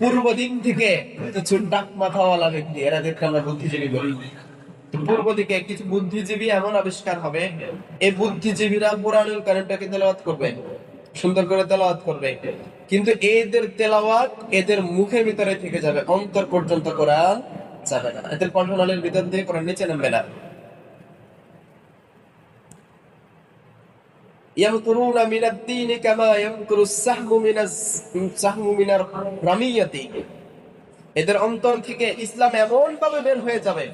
পূর্ব দিক থেকে কিছু ডাক মাথাওয়ালা ব্যক্তি, এরা দেখে আমরা বুদ্ধিজীবী বলি। পূর্ব দিকে কিছু বুদ্ধিজীবী এমন আবিষ্কার হবে, এই বুদ্ধিজীবীরা কোরআনুল কারীমটাকে তেলাওয়াত করবে, সুন্দর করে তেলাওয়াত করবে, কিন্তু এদের তেলাওয়াত এদের মুখের ভিতরে থেকে যাবে, অন্তর পর্যন্ত কোরআন যাবে না, এদের কণ্ঠনালীর ভিতর দিয়ে কোরআন নিচে নামবে না। ইয়ামকুরুনা মিনাদ দীনি কামা ইয়ামকুরুস সাহমু মিনার রামিয়াতি। এদের অন্তর থেকে ইসলাম এমন ভাবে বের হয়ে যাবে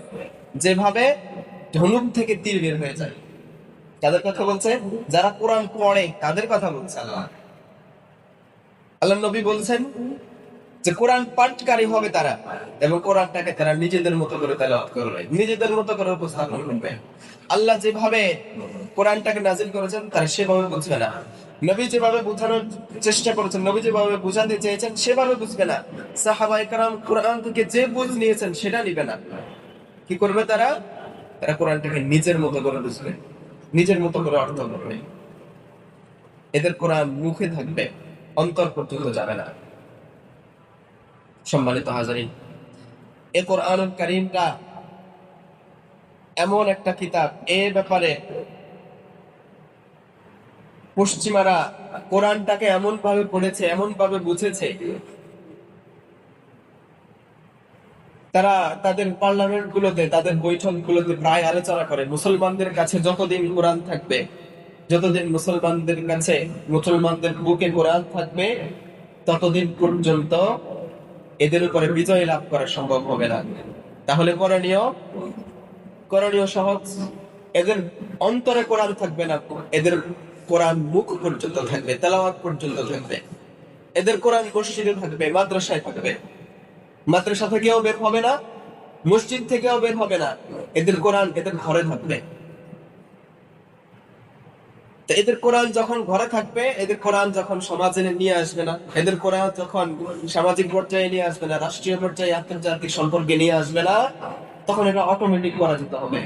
যেভাবে ধনুক থেকে তীর বের হয়ে যায়। কাদের কথা বলছে? যারা কোরআন পড়ে তাদের কথা বলছে আল্লাহ। আল্লাহ নবী বলছেন যে কোরআন পাঠকারী হবে তারা, এবং কোরআনটাকে তারা নিজেদের মতো করে তেলাওয়াত করবে, নিজেদের মতো করে উপস্থাপন করবে। আল্লাহ যেভাবে কোরআনটাকে নাজিল করেছেন তারা সেভাবে বুঝবে না। নবী যেভাবে বোঝানোর চেষ্টা করেছেন, নবী যেভাবে বোঝাতে চেয়েছেন সেভাবে বুঝবে না। সাহাবায়ে কেরাম কোরআন থেকে যে বুঝ নিয়েছেন সেটা নিবে না। কি করবে তারা? তারা কোরআনটাকে নিজের মতো করে বুঝবে, নিজের মতো করে অর্থ করবে। এদের কোরআন মুখে থাকবে, অন্তর পর্যন্ত যাবে না। সম্মানিত হাজারিন, এ কোরআনুল কারীমটা এমন একটা কিতাব, এ ব্যাপারে পশ্চিমারা কোরআনটাকে এমন ভাবে পড়েছে, এমন ভাবে বুঝেছে, তারা তাদের পার্লামেন্ট গুলোতে, তাদের বৈঠক গুলোতে প্রায় আলোচনা করে মুসলমানদের কাছে যতদিন কোরআন থাকবে, যতদিন মুসলমানদের কাছে, মুসলমানদের বুকে কোরআন থাকবে, ততদিন পর্যন্ত এদের উপরে বিজয় লাভ করা সম্ভব হবে না। তাহলে করণীয় সহজ, এদের অন্তরে কোরআন থাকবে না, এদের কোরআন মুখ পর্যন্ত থাকবে, তেলাওয়াত পর্যন্ত থাকবে। এদের কোরআন মসজিদে থাকবে, মাদ্রাসায় থাকবে, মাদ্রাসা থেকেও বের হবে না, মসজিদ থেকেও বের হবে না, এদের কোরআন এদের ঘরে থাকবে। তো এদের কোরআন যখন ঘরে থাকবে, এদের কোরআন যখন সমাজে নিয়ে আসবে না, এদের কোরআন যখন সামাজিক পর্যায়ে নিয়ে আসবে না, রাষ্ট্রীয় পর্যায়ে আন্তর্জাতিক সম্পর্কে নিয়ে আসবে না, তখন এটা অটোমেটিক পরাজিত হবে।